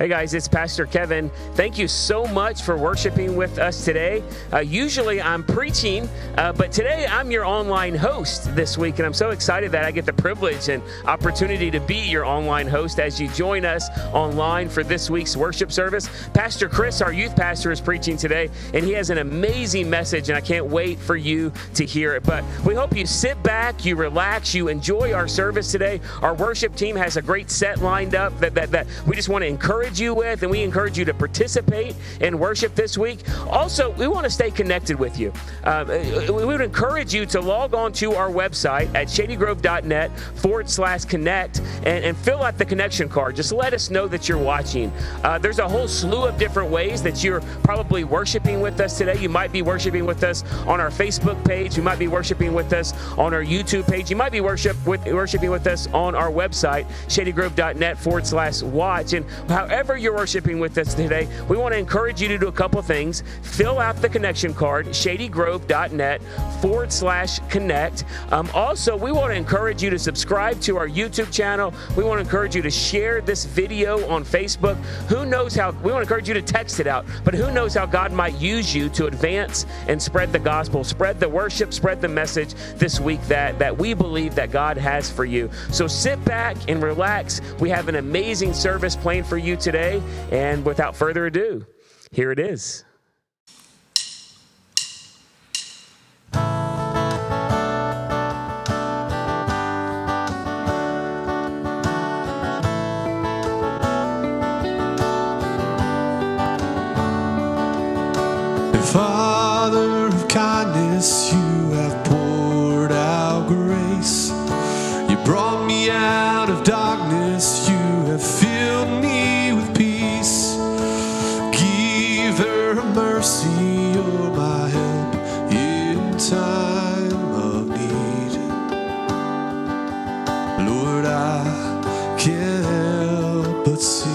Hey guys, it's Pastor Kevin. Thank you so much for worshiping with us today. Usually I'm preaching, but today I'm your online host this week, and I'm so excited that I get the privilege and opportunity to be your online host as you join us online for this week's worship service. Pastor Chris, our youth pastor, is preaching today, and he has an amazing message, and I can't wait for you to hear it. But we hope you sit back, you relax, you enjoy our service today. Our worship team has a great set lined up that we just want to encourage you with, and we encourage you to participate in worship this week. Also, we want to stay connected with you. We would encourage you to log on to our website at shadygrove.net/connect and fill out the connection card. Just let us know that you're watching. There's a whole slew of different ways that you're probably worshiping with us today. You might be worshiping with us on our Facebook page. You might be worshiping with us on our YouTube page. You might be worshiping with us on our website, shadygrove.net/watch. And however you're worshiping with us today, we want to encourage you to do a couple things. Fill out the connection card, shadygrove.net/connect. Also, we want to encourage you to subscribe to our YouTube channel. We want to encourage you to share this video on Facebook. We want to encourage you to text it out, but who knows how God might use you to advance and spread the gospel, spread the worship, spread the message this week that we believe that God has for you. So sit back and relax. We have an amazing service planned for you today, and without further ado, here it is. Father of kindness, you have poured out grace. You brought me out of darkness, you have filled me with peace. Giver of mercy, you're my help in time of need. Lord, I can't help but sing.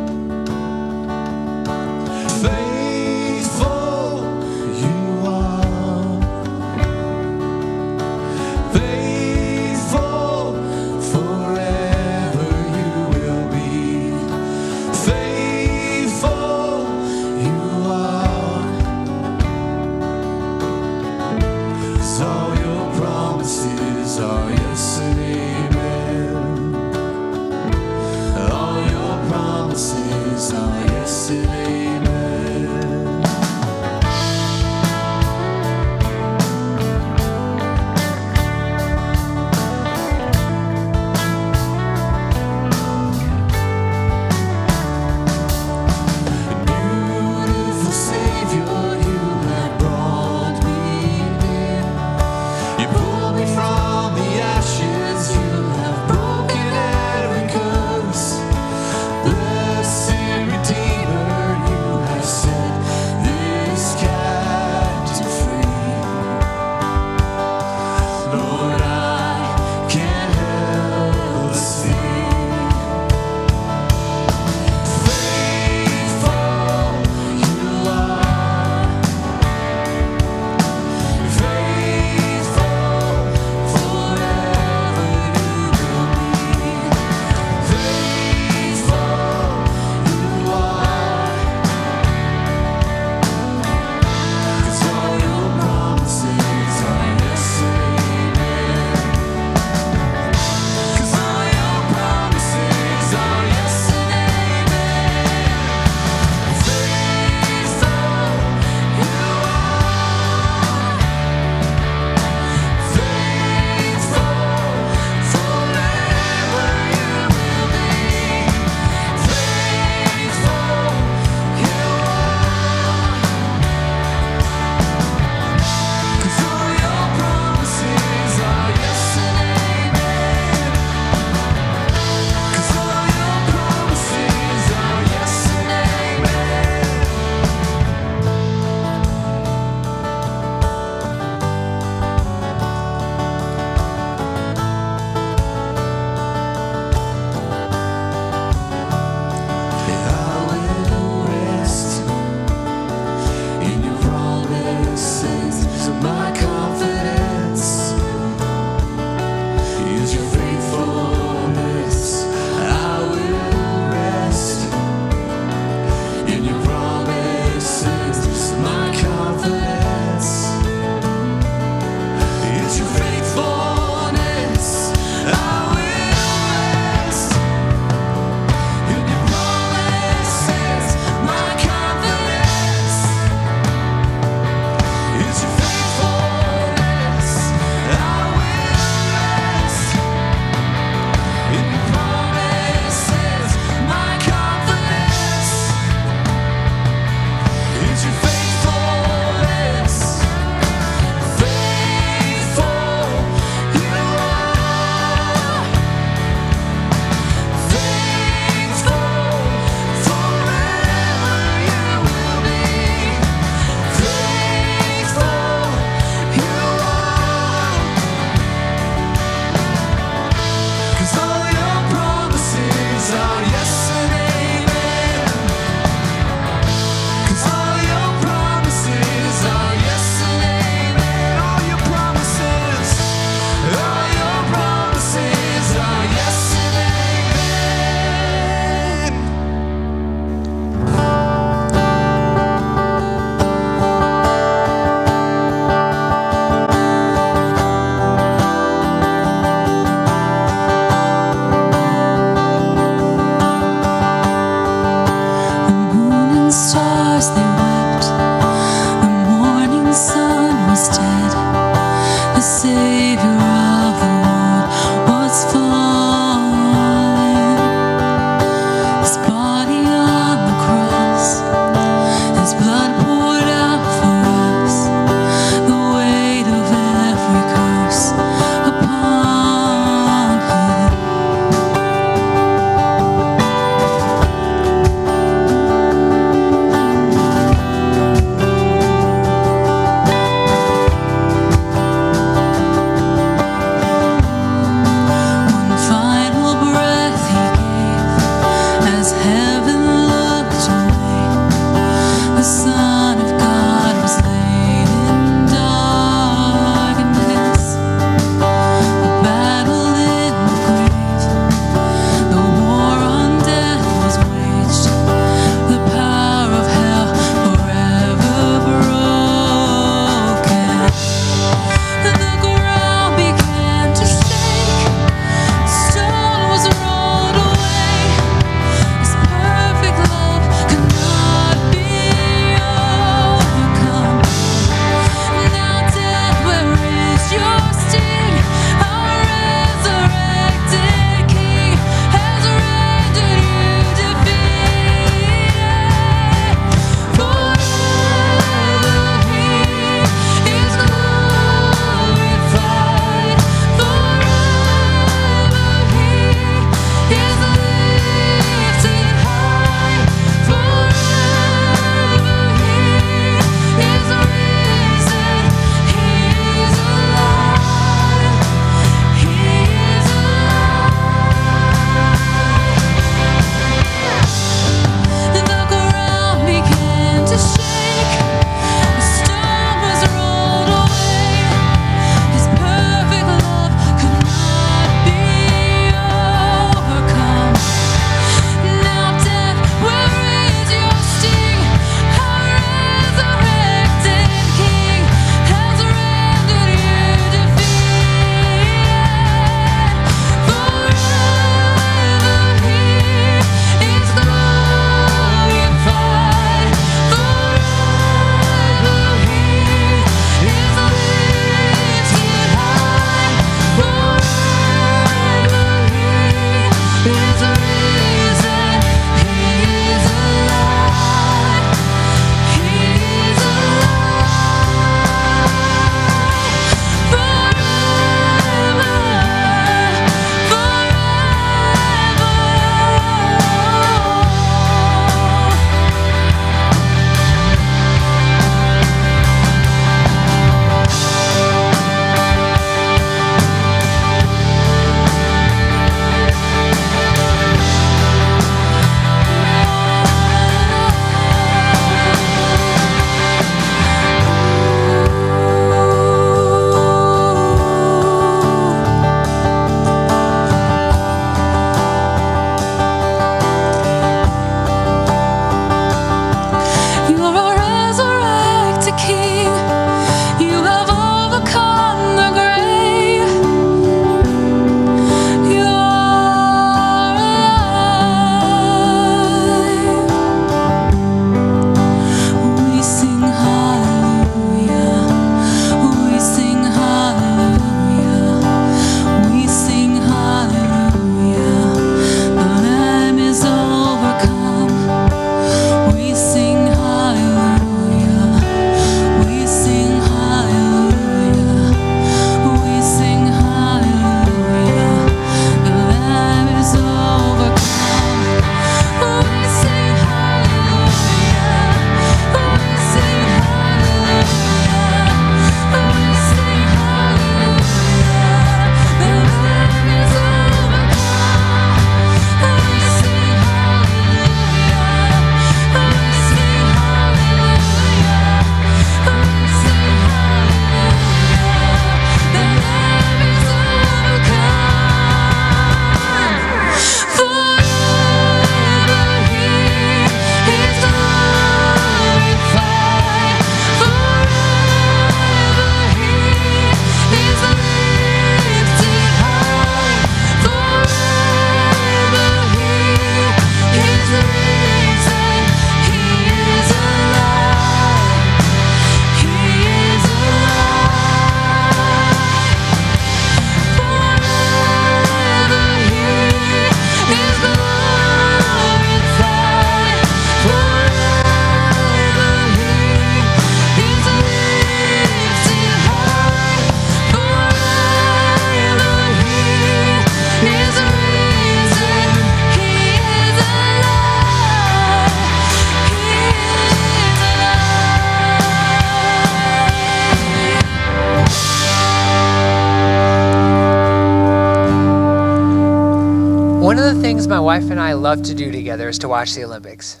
things my wife and I love to do together is to watch the Olympics.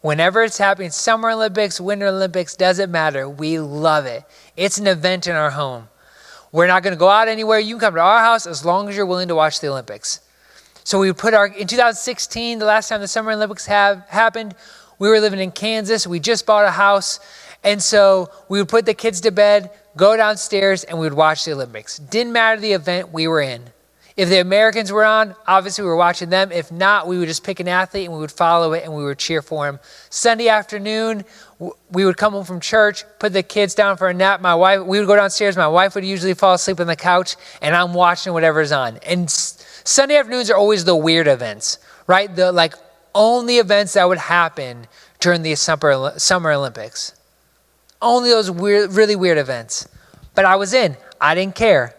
Whenever it's happening, Summer Olympics, Winter Olympics, doesn't matter. We love it. It's an event in our home. We're not going to go out anywhere. You can come to our house as long as you're willing to watch the Olympics. So we put in 2016, the last time the Summer Olympics happened, we were living in Kansas. We just bought a house. And so we would put the kids to bed, go downstairs, and we would watch the Olympics. Didn't matter the event we were in. If the Americans were on, obviously we were watching them. If not, we would just pick an athlete and we would follow it and we would cheer for him. Sunday afternoon, we would come home from church, put the kids down for a nap. We would go downstairs. My wife would usually fall asleep on the couch and I'm watching whatever's on. And Sunday afternoons are always the weird events, right? The only events that would happen during the Summer Olympics. Only those really weird events. But I was in. I didn't care.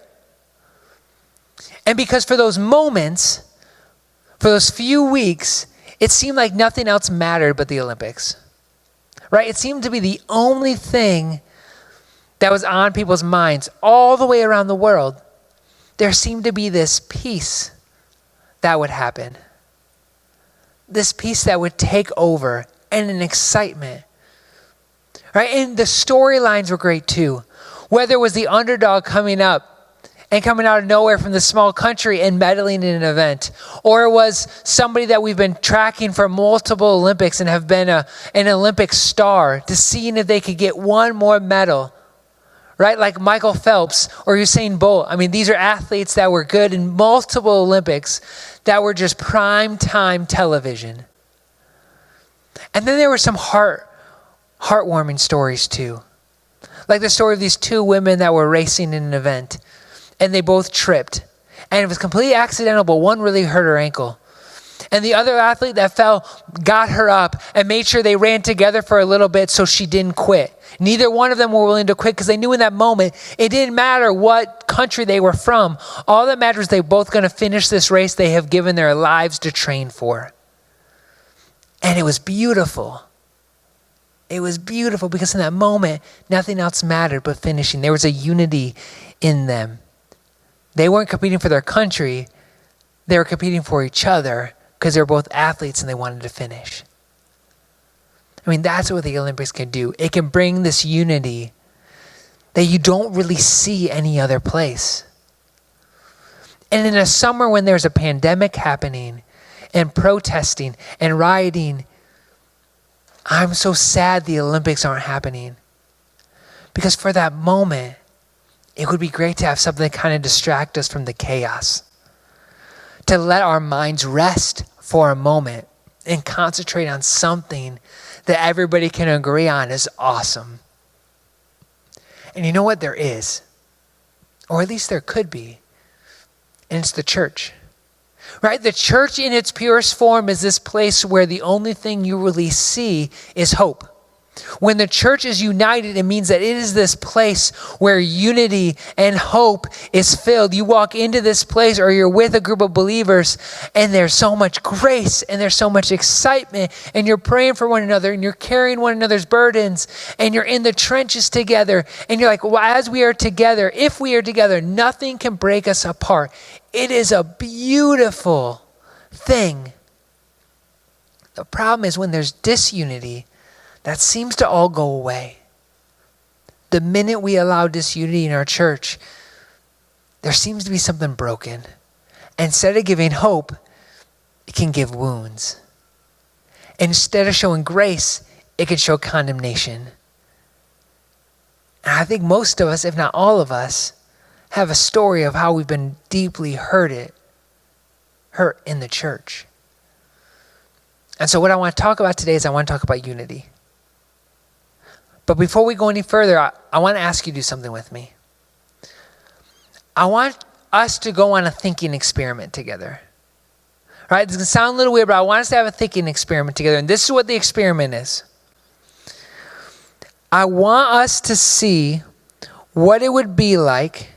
And because for those moments, for those few weeks, it seemed like nothing else mattered but the Olympics, right? It seemed to be the only thing that was on people's minds all the way around the world. There seemed to be this peace that would happen, this peace that would take over, and an excitement, right? And the storylines were great too. Whether it was the underdog coming up and coming out of nowhere from the small country and medaling in an event, or it was somebody that we've been tracking for multiple Olympics and have been an Olympic star, to seeing if they could get one more medal, right? Like Michael Phelps or Usain Bolt. I mean, these are athletes that were good in multiple Olympics that were just prime time television. And then there were some heartwarming stories too. Like the story of these two women that were racing in an event. And they both tripped. And it was completely accidental, but one really hurt her ankle. And the other athlete that fell got her up and made sure they ran together for a little bit so she didn't quit. Neither one of them were willing to quit because they knew in that moment it didn't matter what country they were from. All that mattered is they're both going to finish this race they have given their lives to train for. And it was beautiful. It was beautiful because in that moment, nothing else mattered but finishing. There was a unity in them. They weren't competing for their country. They were competing for each other because they were both athletes and they wanted to finish. I mean, that's what the Olympics can do. It can bring this unity that you don't really see any other place. And in a summer when there's a pandemic happening and protesting and rioting, I'm so sad the Olympics aren't happening. Because for that moment, it would be great to have something to kind of distract us from the chaos. To let our minds rest for a moment and concentrate on something that everybody can agree on is awesome. And you know what? There is. Or at least there could be. And it's the church. Right? The church in its purest form is this place where the only thing you really see is hope. When the church is united, it means that it is this place where unity and hope is filled. You walk into this place or you're with a group of believers and there's so much grace and there's so much excitement and you're praying for one another and you're carrying one another's burdens and you're in the trenches together and you're like, well, as we are together, if we are together, nothing can break us apart. It is a beautiful thing. The problem is when there's disunity, that seems to all go away. The minute we allow disunity in our church, there seems to be something broken. Instead of giving hope, it can give wounds. Instead of showing grace, it can show condemnation. And I think most of us, if not all of us, have a story of how we've been deeply hurt in the church. And so what I want to talk about today is I want to talk about unity. But before we go any further, I want to ask you to do something with me. I want us to go on a thinking experiment together. All right, it's going to sound a little weird, but I want us to have a thinking experiment together. And this is what the experiment is. I want us to see what it would be like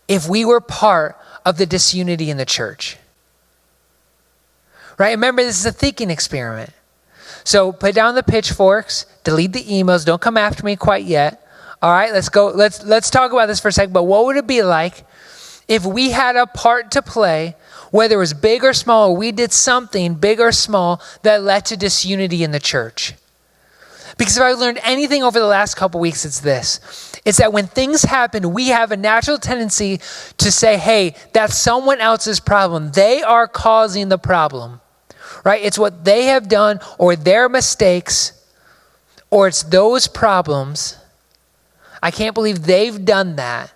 if we were part of the disunity in the church. Right? Remember, this is a thinking experiment. So put down the pitchforks, delete the emails, don't come after me quite yet. All right, let's go. Let's talk about this for a second. But what would it be like if we had a part to play, whether it was big or small, or we did something big or small that led to disunity in the church. Because if I learned anything over the last couple weeks, it's this. It's that when things happen, we have a natural tendency to say, hey, that's someone else's problem. They are causing the problem, right? It's what they have done or their mistakes, or it's those problems. I can't believe they've done that.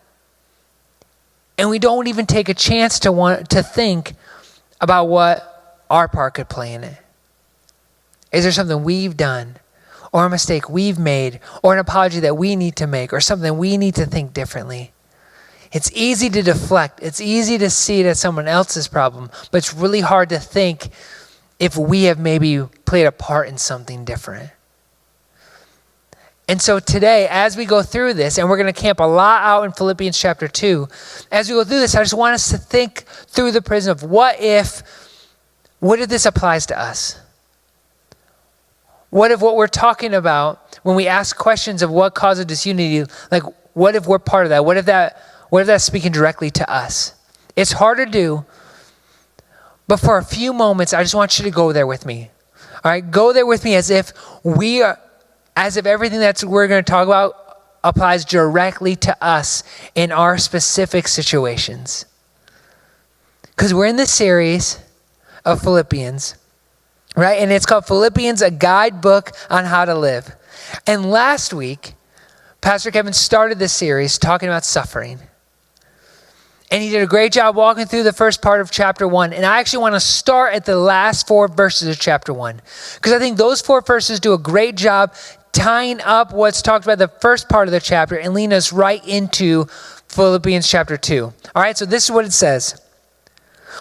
And we don't even take a chance to think about what our part could play in it. Is there something we've done, or a mistake we've made, or an apology that we need to make, or something we need to think differently? It's easy to deflect. It's easy to see it as someone else's problem, but it's really hard to think if we have maybe played a part in something different. And so today, as we go through this, and we're going to camp a lot out in Philippians chapter 2, as we go through this, I just want us to think through the prism of what if this applies to us? What if what we're talking about when we ask questions of what causes disunity, like what if we're part of that? What if that's speaking directly to us? It's hard to do, but for a few moments, I just want you to go there with me. All right, go there with me as if everything that we're going to talk about applies directly to us in our specific situations. Because we're in this series of Philippians, right? And it's called Philippians, a guidebook on how to live. And last week, Pastor Kevin started this series talking about suffering. And he did a great job walking through the first part of chapter 1. And I actually want to start at the last 4 verses of chapter 1. Because I think those 4 verses do a great job tying up what's talked about the first part of the chapter and leading us right into Philippians chapter 2. All right, so this is what it says.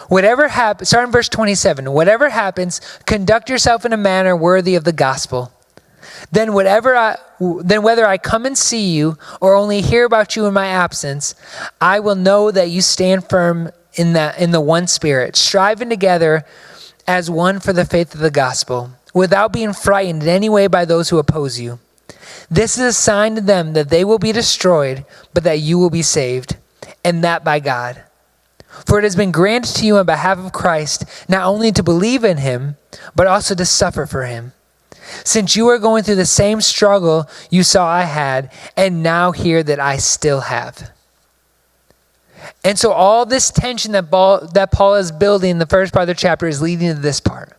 Whatever happens, starting in verse 27, whatever happens, conduct yourself in a manner worthy of the gospel. Then whether I come and see you or only hear about you in my absence, I will know that you stand firm in the one spirit, striving together as one for the faith of the gospel, without being frightened in any way by those who oppose you. This is a sign to them that they will be destroyed, but that you will be saved, and that by God. For it has been granted to you on behalf of Christ, not only to believe in him, but also to suffer for him. Since you are going through the same struggle you saw I had, and now hear that I still have. And so all this tension that Paul is building in the first part of the chapter is leading to this part.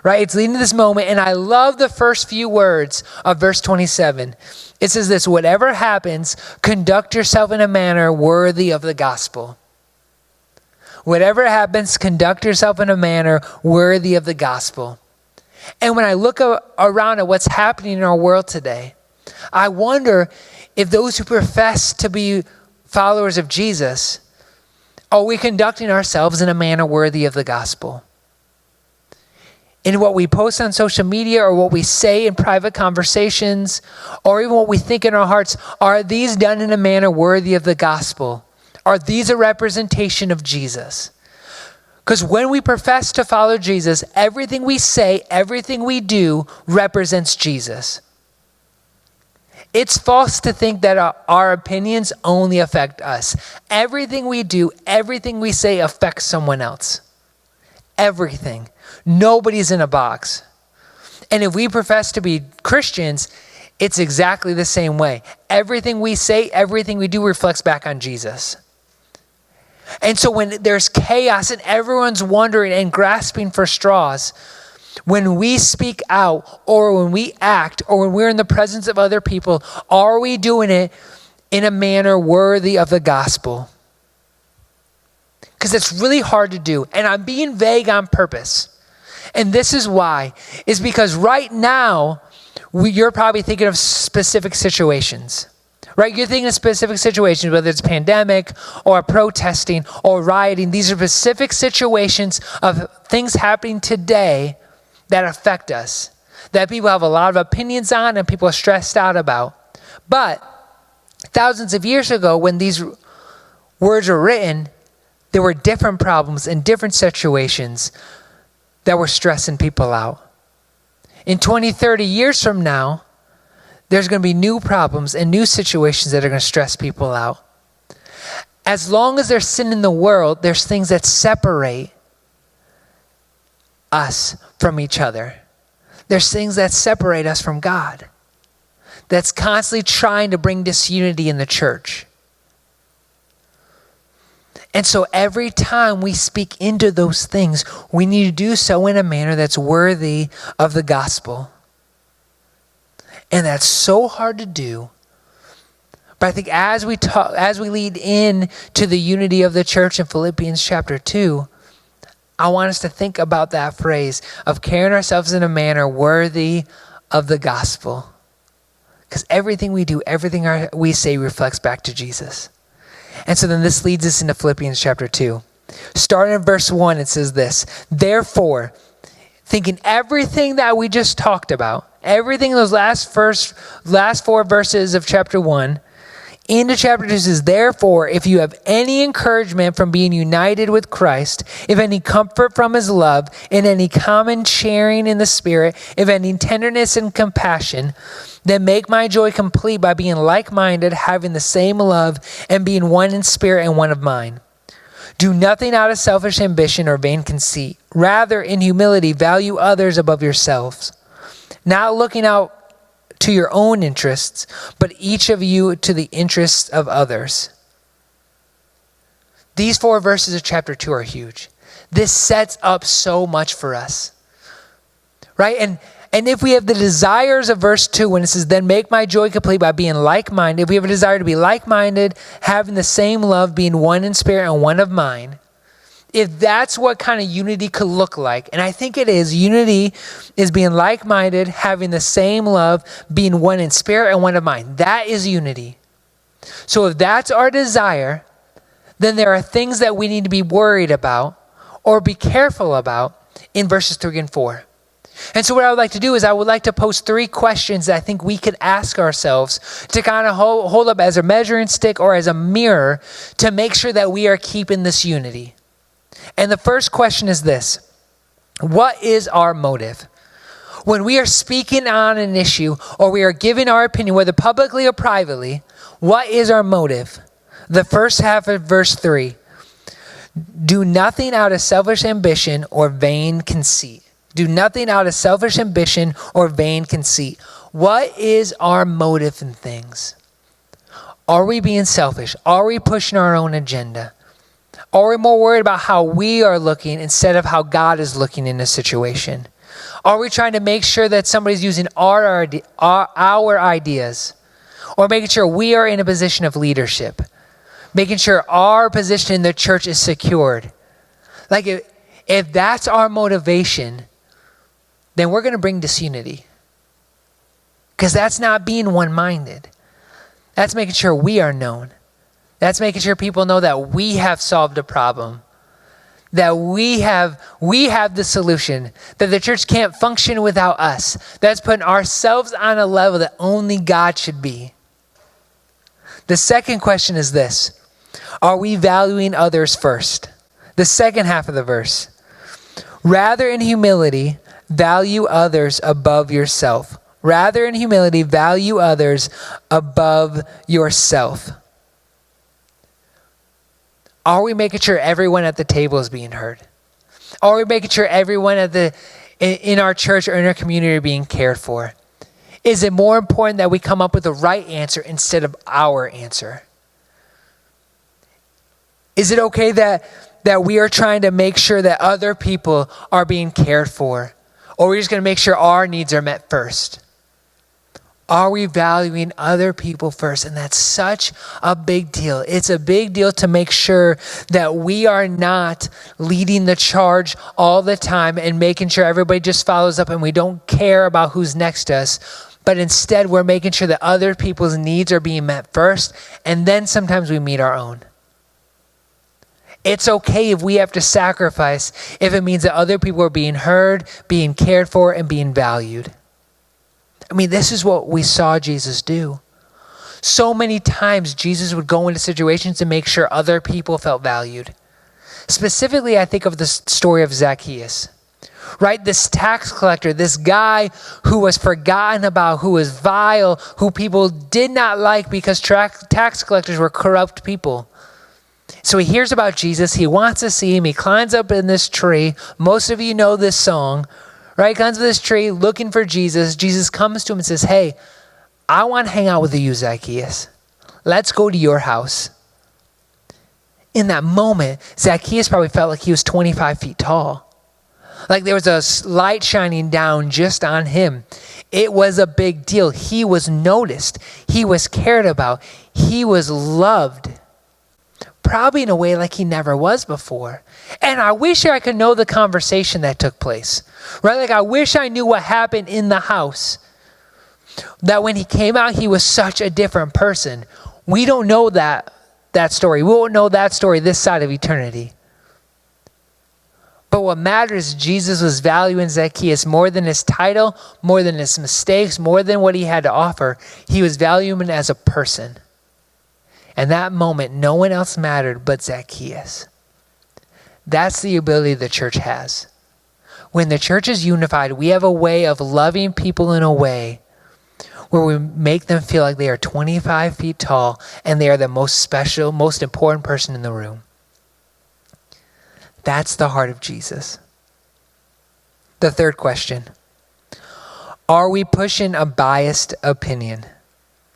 Right? It's leading to this moment, and I love the first few words of verse 27. It says this, whatever happens, conduct yourself in a manner worthy of the gospel. Whatever happens, conduct yourself in a manner worthy of the gospel. And when I look around at what's happening in our world today, I wonder if those who profess to be followers of Jesus, are we conducting ourselves in a manner worthy of the gospel? In what we post on social media or what we say in private conversations or even what we think in our hearts, are these done in a manner worthy of the gospel? Are these a representation of Jesus? Because when we profess to follow Jesus, everything we say, everything we do represents Jesus. It's false to think that our opinions only affect us. Everything we do, everything we say affects someone else. Everything. Nobody's in a box. And if we profess to be Christians, it's exactly the same way. Everything we say, everything we do reflects back on Jesus. And so when there's chaos and everyone's wondering and grasping for straws, when we speak out or when we act or when we're in the presence of other people, are we doing it in a manner worthy of the gospel? Because it's really hard to do. And I'm being vague on purpose. And this is why. Is because right now, you're probably thinking of specific situations. Right? You're thinking of specific situations, whether it's pandemic or protesting or rioting. These are specific situations of things happening today that affect us, that people have a lot of opinions on and people are stressed out about. But thousands of years ago, when these words were written, there were different problems and different situations that were stressing people out. In 20, 30 years from now, there's going to be new problems and new situations that are going to stress people out. as long as there's sin in the world, there's things that separate us from each other. There's things that separate us from God. That's constantly trying to bring disunity in the church. And so every time we speak into those things, we need to do so in a manner that's worthy of the gospel. And that's so hard to do. But I think as we lead in to the unity of the church in Philippians chapter 2, I want us to think about that phrase of carrying ourselves in a manner worthy of the gospel. Because everything we do, everything we say reflects back to Jesus. And so then this leads us into Philippians chapter 2. Starting in verse 1, it says this: therefore, thinking everything that we just talked about, everything in those last 4 verses of chapter 1, into chapter 2 says, therefore, if you have any encouragement from being united with Christ, if any comfort from his love, and any common sharing in the Spirit, if any tenderness and compassion, then make my joy complete by being like-minded, having the same love, and being one in spirit and one of mind. Do nothing out of selfish ambition or vain conceit. Rather, in humility, value others above yourselves, not looking out to your own interests, but each of you to the interests of others. These 4 verses of chapter 2 are huge. This sets up so much for us, right? And if we have the desires of verse 2, when it says, then make my joy complete by being like-minded, if we have a desire to be like-minded, having the same love, being one in spirit and one of mind, if that's what kind of unity could look like, and I think it is, unity is being like-minded, having the same love, being one in spirit and one of mind. That is unity. So if that's our desire, then there are things that we need to be worried about or be careful about in verses 3 and 4. And so what I would like to do is I would like to pose 3 questions that I think we could ask ourselves to kind of hold up as a measuring stick or as a mirror to make sure that we are keeping this unity. And the first question is this: what is our motive? When we are speaking on an issue or we are giving our opinion, whether publicly or privately, what is our motive? The first half of verse 3, do nothing out of selfish ambition or vain conceit. Do nothing out of selfish ambition or vain conceit. What is our motive in things? Are we being selfish? Are we pushing our own agenda? Are we more worried about how we are looking instead of how God is looking in a situation? Are we trying to make sure that somebody's using our ideas? Or making sure we are in a position of leadership? Making sure our position in the church is secured? Like if that's our motivation, then we're going to bring disunity. Because that's not being one-minded. That's making sure we are known. That's making sure people know that we have solved a problem, that we have the solution, that the church can't function without us. That's putting ourselves on a level that only God should be. The second question is this: are we valuing others first? The second half of the verse. Rather, in humility, value others above yourself. Rather, in humility, value others above yourself. Are we making sure everyone at the table is being heard? Are we making sure everyone in our church or in our community are being cared for? Is it more important that we come up with the right answer instead of our answer? Is it okay that we are trying to make sure that other people are being cared for? Or are we just going to make sure our needs are met first? Are we valuing other people first? And that's such a big deal. It's a big deal to make sure that we are not leading the charge all the time and making sure everybody just follows up and we don't care about who's next to us. But instead, we're making sure that other people's needs are being met first, and then sometimes we meet our own. It's okay if we have to sacrifice if it means that other people are being heard, being cared for, and being valued. I mean, this is what we saw Jesus do. So many times Jesus would go into situations to make sure other people felt valued. Specifically, I think of the story of Zacchaeus, right? This tax collector, this guy who was forgotten about, who was vile, who people did not like because tax collectors were corrupt people. So he hears about Jesus. He wants to see him. He climbs up in this tree. Most of you know this song, right? He climbs up this tree looking for Jesus. Jesus comes to him and says, hey, I want to hang out with you, Zacchaeus. Let's go to your house. In that moment, Zacchaeus probably felt like he was 25 feet tall. Like there was a light shining down just on him. It was a big deal. He was noticed. He was cared about. He was loved. Probably in a way like he never was before. And I wish I could know the conversation that took place. Right? Like I wish I knew what happened in the house. That when he came out, he was such a different person. We don't know that story. We won't know that story this side of eternity. But what matters, Jesus was valuing Zacchaeus more than his title, more than his mistakes, more than what he had to offer. He was valuing him as a person. And that moment, no one else mattered but Zacchaeus. That's the ability the church has. When the church is unified, we have a way of loving people in a way where we make them feel like they are 25 feet tall and they are the most special, most important person in the room. That's the heart of Jesus. The third question, are we pushing a biased opinion?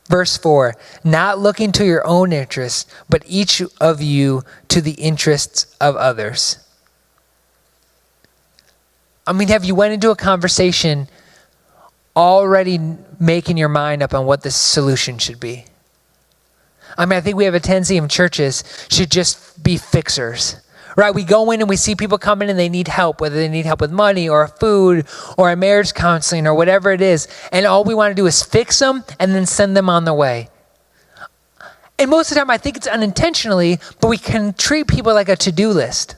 Verse 4, not looking to your own interests, but each of you to the interests of others. I mean, have you went into a conversation already making your mind up on what the solution should be? I mean, I think we have a tendency in churches should just be fixers, right? We go in and we see people come in and they need help, whether they need help with money or food or a marriage counseling or whatever it is. And all we want to do is fix them and then send them on their way. And most of the time, I think it's unintentionally, but we can treat people like a to-do list.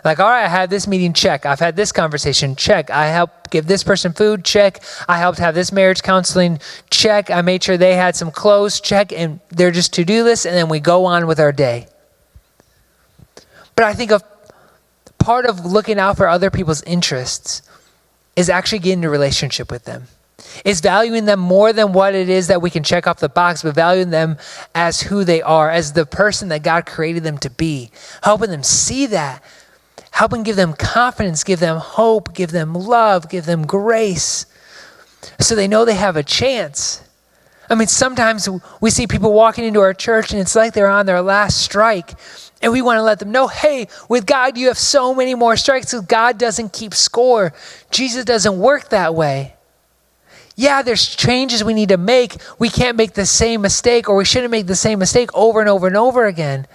Like, all right, I had this meeting, check. I've had this conversation, check. I helped give this person food, check. I helped have this marriage counseling, check. I made sure they had some clothes, check. And they're just to-do lists, and then we go on with our day. But I think part of looking out for other people's interests is actually getting a relationship with them. It's valuing them more than what it is that we can check off the box, but valuing them as who they are, as the person that God created them to be. Helping them see that. Helping give them confidence, give them hope, give them love, give them grace, so they know they have a chance. I mean, sometimes we see people walking into our church and it's like they're on their last strike. And we want to let them know, hey, with God, you have so many more strikes. So God doesn't keep score. Jesus doesn't work that way. Yeah, there's changes we need to make. We can't make the same mistake, or we shouldn't make the same mistake over and over and over again.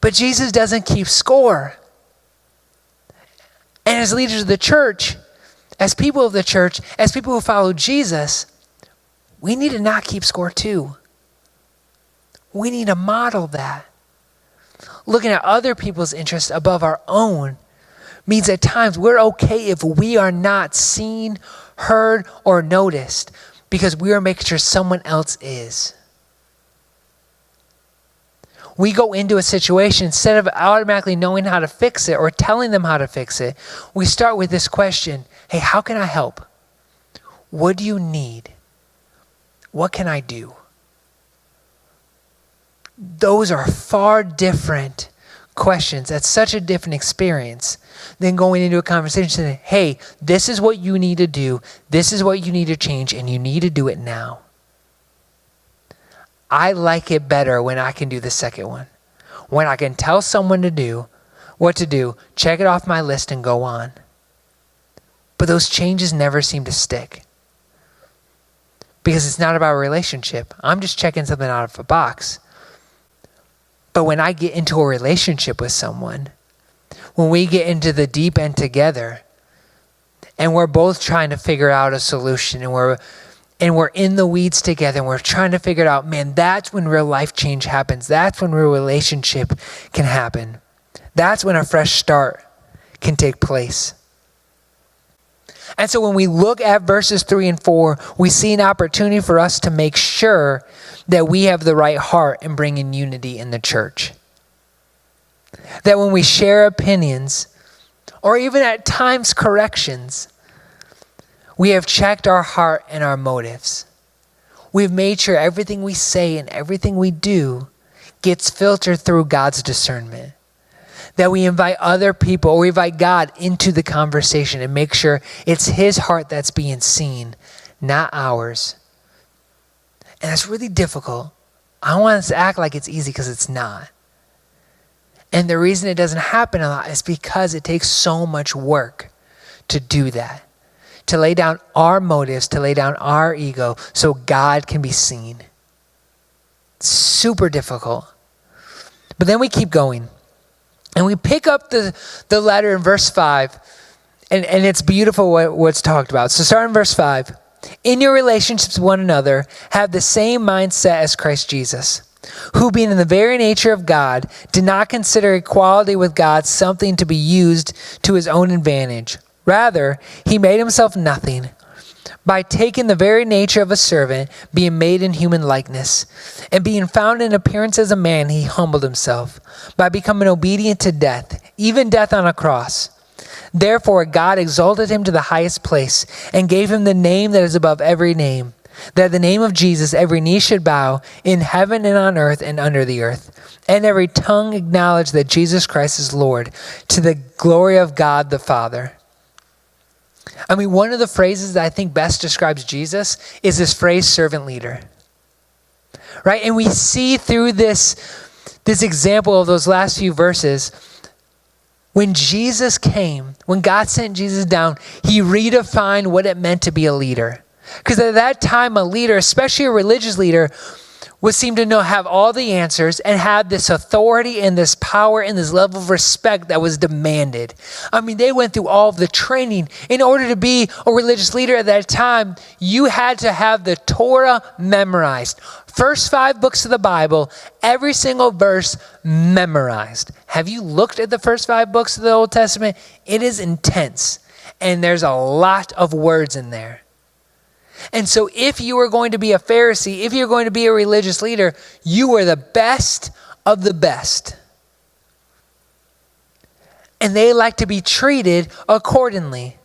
But Jesus doesn't keep score. And as leaders of the church, as people of the church, as people who follow Jesus, we need to not keep score too. We need to model that. Looking at other people's interests above our own means at times we're okay if we are not seen, heard, or noticed because we are making sure someone else is. We go into a situation, instead of automatically knowing how to fix it or telling them how to fix it, we start with this question, hey, how can I help? What do you need? What can I do? Those are far different questions. That's such a different experience than going into a conversation saying, hey, this is what you need to do. This is what you need to change, and you need to do it now. I like it better when I can do the second one. When I can tell someone what to do, check it off my list and go on. But those changes never seem to stick. Because it's not about a relationship. I'm just checking something out of a box. But when I get into a relationship with someone, when we get into the deep end together, and we're both trying to figure out a solution, and we're in the weeds together, and we're trying to figure it out, man, that's when real life change happens. That's when real relationship can happen. That's when a fresh start can take place. And so when we look at verses 3 and 4, we see an opportunity for us to make sure that we have the right heart in bringing unity in the church. That when we share opinions, or even at times corrections, we have checked our heart and our motives. We've made sure everything we say and everything we do gets filtered through God's discernment. That we invite other people, or we invite God into the conversation and make sure it's his heart that's being seen, not ours. And that's really difficult. I don't want us to act like it's easy because it's not. And the reason it doesn't happen a lot is because it takes so much work to do that. To lay down our motives, to lay down our ego so God can be seen. It's super difficult. But then we keep going. And we pick up the letter in verse 5. And it's beautiful what's talked about. So start in verse 5. In your relationships with one another, have the same mindset as Christ Jesus, who being in the very nature of God, did not consider equality with God something to be used to his own advantage. Rather, he made himself nothing by taking the very nature of a servant, being made in human likeness. And being found in appearance as a man, he humbled himself by becoming obedient to death, even death on a cross. Therefore, God exalted him to the highest place and gave him the name that is above every name, that at the name of Jesus every knee should bow in heaven and on earth and under the earth, and every tongue acknowledge that Jesus Christ is Lord, to the glory of God the Father. I mean, one of the phrases that I think best describes Jesus is this phrase, servant leader. Right? And we see through this example of those last few verses, when Jesus came, when God sent Jesus down, he redefined what it meant to be a leader. Because at that time, a leader, especially a religious leader, would seem to have all the answers and have this authority and this power and this level of respect that was demanded. I mean, they went through all of the training. In order to be a religious leader at that time, you had to have the Torah memorized. First 5 books of the Bible, every single verse memorized. Have you looked at the first 5 books of the Old Testament? It is intense, and there's a lot of words in there. And so if you were going to be a Pharisee, if you're going to be a religious leader, you were the best of the best. And they like to be treated accordingly.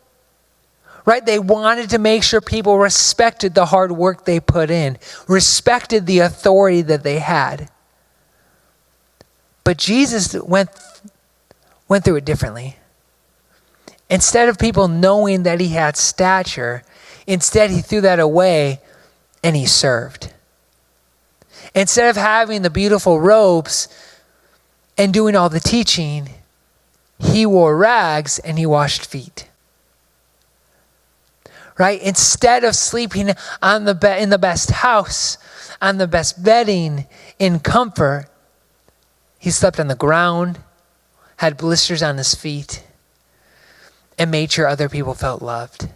Right? They wanted to make sure people respected the hard work they put in, respected the authority that they had. But Jesus went through it differently. Instead of people knowing that he had stature, instead he threw that away and he served. Instead of having the beautiful robes and doing all the teaching, he wore rags and he washed feet. Right? Instead of sleeping on in the best house, on the best bedding, in comfort, he slept on the ground, had blisters on his feet, and made sure other people felt loved.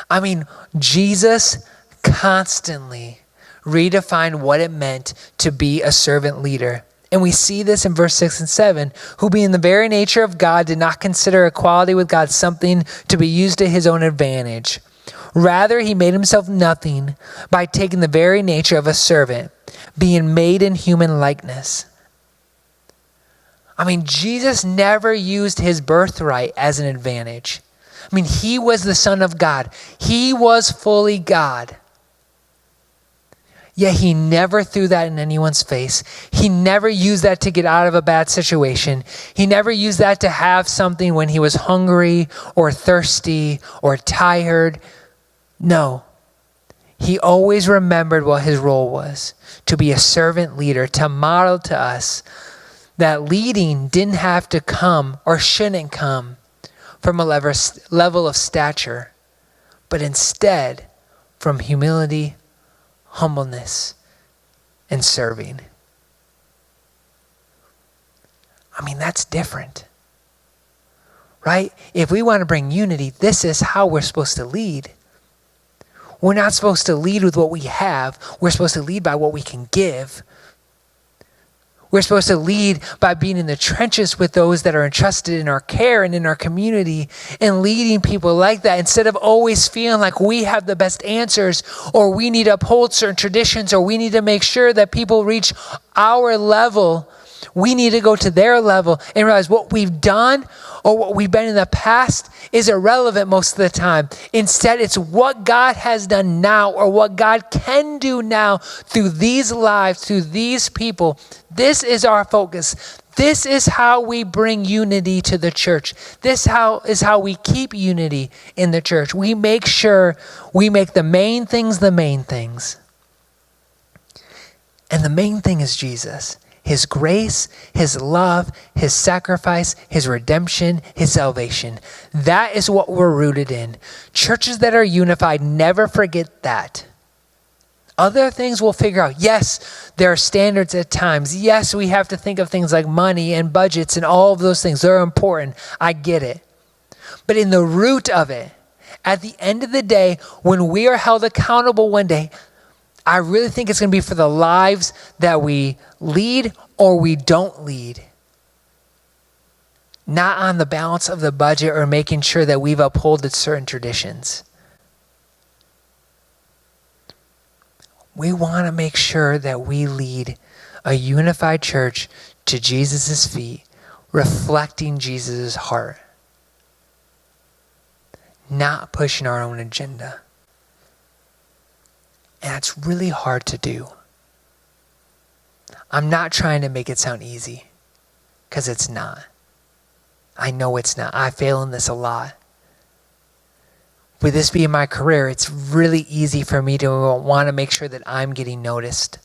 I mean, Jesus constantly redefined what it meant to be a servant leader. And we see this in verse 6 and 7, who being the very nature of God did not consider equality with God something to be used to his own advantage. Rather, he made himself nothing by taking the very nature of a servant, being made in human likeness. I mean, Jesus never used his birthright as an advantage. I mean, he was the Son of God. He was fully God. Yet he never threw that in anyone's face. He never used that to get out of a bad situation. He never used that to have something when he was hungry or thirsty or tired. No. He always remembered what his role was, to be a servant leader, to model to us that leading didn't have to come or shouldn't come from a level of stature, but instead from humility, humbleness, and serving. I mean, that's different, right? If we want to bring unity, this is how we're supposed to lead. We're not supposed to lead with what we have. We're supposed to lead by what we can give. We're supposed to lead by being in the trenches with those that are entrusted in our care and in our community, and leading people like that instead of always feeling like we have the best answers, or we need to uphold certain traditions, or we need to make sure that people reach our level We need to go to their level and realize what we've done or what we've been in the past is irrelevant most of the time. Instead, it's what God has done now or what God can do now through these lives, through these people. This is our focus. This is how we bring unity to the church. This is how we keep unity in the church. We make sure we make the main things the main things. And the main thing is Jesus. His grace, his love, his sacrifice, his redemption, his salvation. That is what we're rooted in. Churches that are unified never forget that. Other things we'll figure out. Yes, there are standards at times. Yes, we have to think of things like money and budgets and all of those things. They're important. I get it. But in the root of it, at the end of the day, when we are held accountable one day, I really think it's going to be for the lives that we lead or we don't lead. Not on the balance of the budget or making sure that we've upheld certain traditions. We want to make sure that we lead a unified church to Jesus' feet, reflecting Jesus' heart, not pushing our own agenda. And it's really hard to do. I'm not trying to make it sound easy, because it's not. I know it's not. I fail in this a lot. With this being my career, it's really easy for me to want to make sure that I'm getting noticed,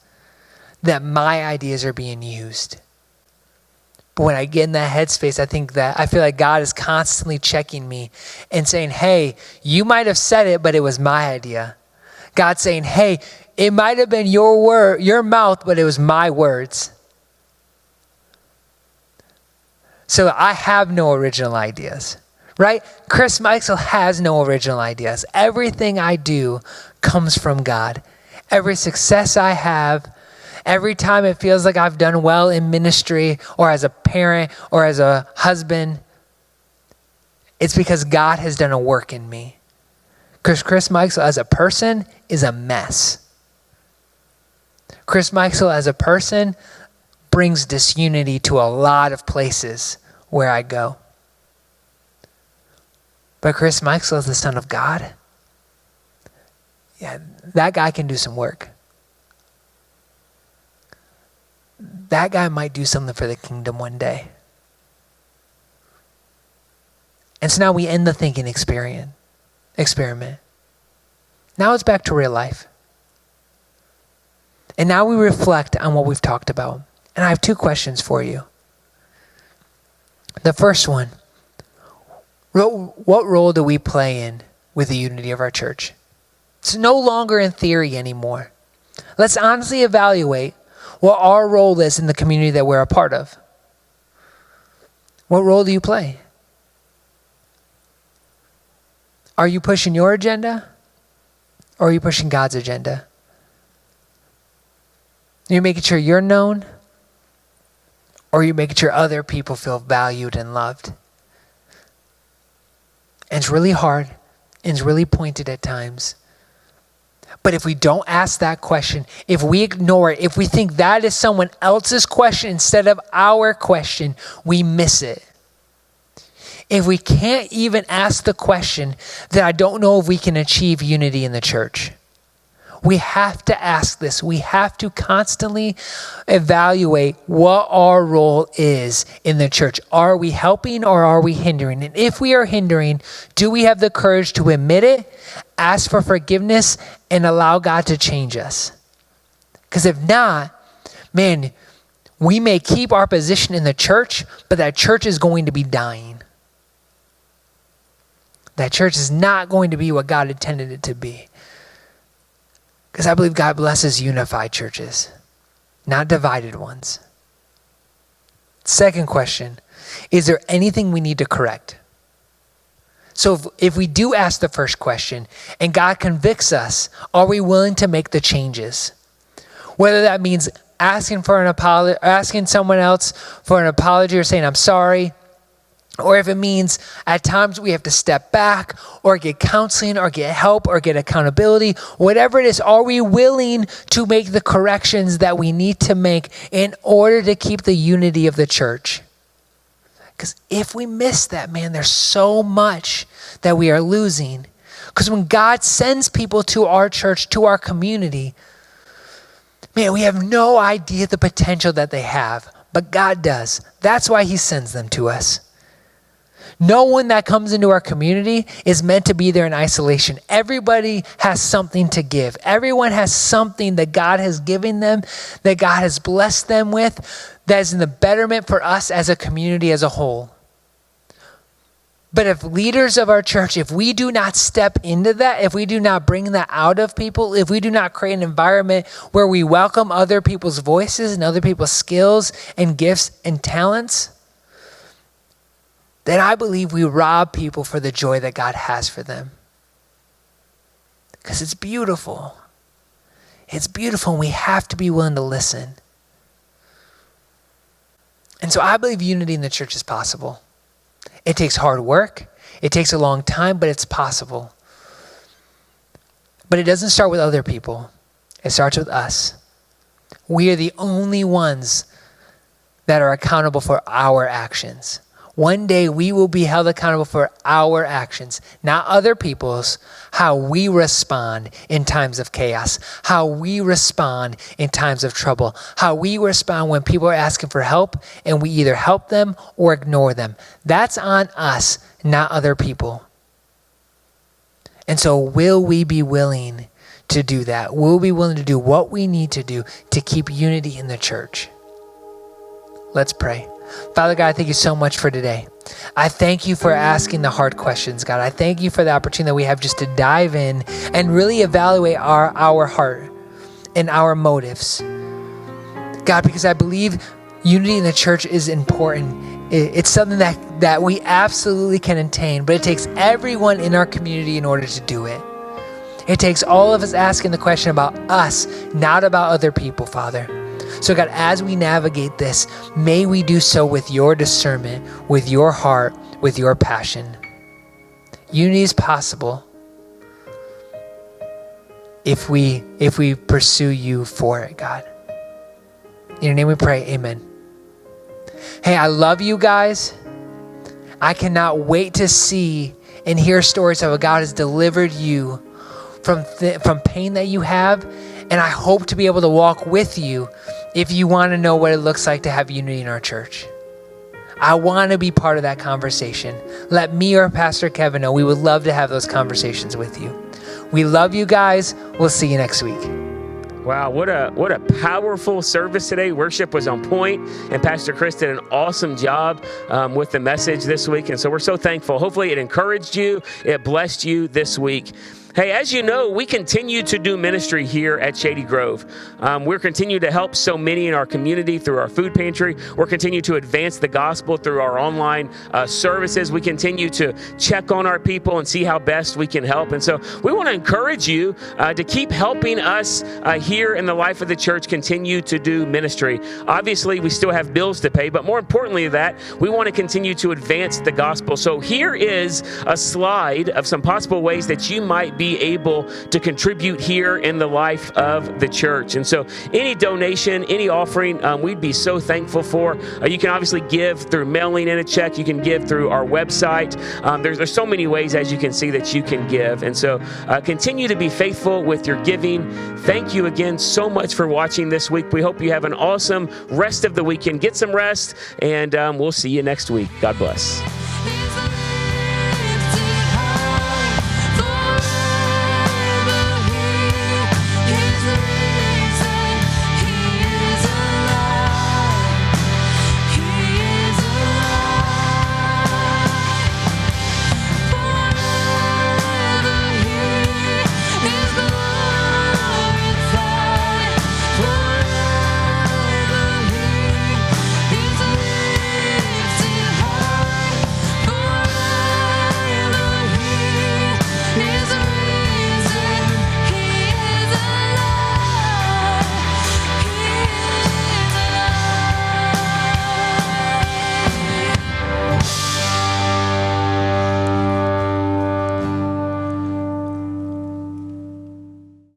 that my ideas are being used. But when I get in that headspace, I feel like God is constantly checking me and saying, hey, you might have said it, but it was my idea. God's saying, hey, it might have been your mouth, but it was my words. So I have no original ideas, right? Chris Michael has no original ideas. Everything I do comes from God. Every success I have, every time it feels like I've done well in ministry or as a parent or as a husband, it's because God has done a work in me. Because Chris Michael as a person is a mess. Chris Michael as a person brings disunity to a lot of places where I go. But Chris Michael is the Son of God. Yeah, that guy can do some work. That guy might do something for the kingdom one day. And so now we end the thinking experiment. Now it's back to real life. And now we reflect on what we've talked about. And I have two questions for you. The first one, what role do we play in with the unity of our church? It's no longer in theory anymore. Let's honestly evaluate what our role is in the community that we're a part of. What role do you play? Are you pushing your agenda? Or are you pushing God's agenda? Are you making sure you're known? Or are you making sure other people feel valued and loved? And it's really hard, and it's really pointed at times. But if we don't ask that question, if we ignore it, if we think that is someone else's question instead of our question, we miss it. If we can't even ask the question, then I don't know if we can achieve unity in the church. We have to ask this. We have to constantly evaluate what our role is in the church. Are we helping or are we hindering? And if we are hindering, do we have the courage to admit it, ask for forgiveness, and allow God to change us? Because if not, man, we may keep our position in the church, but that church is going to be dying. That church is not going to be what God intended it to be. Because I believe God blesses unified churches, not divided ones. Second question, is there anything we need to correct? So if we do ask the first question and God convicts us, are we willing to make the changes? Whether that means asking someone else for an apology or saying, I'm sorry, or if it means at times we have to step back or get counseling or get help or get accountability, whatever it is, are we willing to make the corrections that we need to make in order to keep the unity of the church? Because if we miss that, man, there's so much that we are losing. Because when God sends people to our church, to our community, man, we have no idea the potential that they have, but God does. That's why he sends them to us. No one that comes into our community is meant to be there in isolation. Everybody has something to give. Everyone has something that God has given them, that God has blessed them with, that is in the betterment for us as a community as a whole. But if leaders of our church, if we do not step into that, if we do not bring that out of people, if we do not create an environment where we welcome other people's voices and other people's skills and gifts and talents, then I believe we rob people for the joy that God has for them. Because it's beautiful. It's beautiful, and we have to be willing to listen. And so I believe unity in the church is possible. It takes hard work. It takes a long time, but it's possible. But it doesn't start with other people. It starts with us. We are the only ones that are accountable for our actions. One day we will be held accountable for our actions, not other people's, how we respond in times of chaos, how we respond in times of trouble, how we respond when people are asking for help and we either help them or ignore them. That's on us, not other people. And so will we be willing to do that? Will we be willing to do what we need to do to keep unity in the church? Let's pray. Father God, I thank you so much for today. I thank you for asking the hard questions, God. I thank you for the opportunity that we have just to dive in and really evaluate our heart and our motives. God, because I believe unity in the church is important. It's something that we absolutely can attain, but it takes everyone in our community in order to do it. It takes all of us asking the question about us, not about other people, Father. So God, as we navigate this, may we do so with your discernment, with your heart, with your passion. Unity is possible if we pursue you for it, God. In your name we pray, amen. Hey, I love you guys. I cannot wait to see and hear stories of how God has delivered you from pain that you have. And I hope to be able to walk with you if you want to know what it looks like to have unity in our church. I want to be part of that conversation. Let me or Pastor Kevin know. We would love to have those conversations with you. We love you guys. We'll see you next week. Wow, what a powerful service today. Worship was on point, and Pastor Chris did an awesome job with the message this week. And so we're so thankful. Hopefully it encouraged you. It blessed you this week. Hey, as you know, we continue to do ministry here at Shady Grove. We're continuing to help so many in our community through our food pantry. We're continuing to advance the gospel through our online services. We continue to check on our people and see how best we can help. And so we want to encourage you to keep helping us here in the life of the church continue to do ministry. Obviously, we still have bills to pay, but more importantly than that, we want to continue to advance the gospel. So here is a slide of some possible ways that you might be able to contribute here in the life of the church. And so any donation, any offering, we'd be so thankful for. You can obviously give through mailing in a check. You can give through our website. There's so many ways, as you can see, that you can give. And so continue to be faithful with your giving. Thank you again so much for watching this week. We hope you have an awesome rest of the weekend. Get some rest, and we'll see you next week. God bless.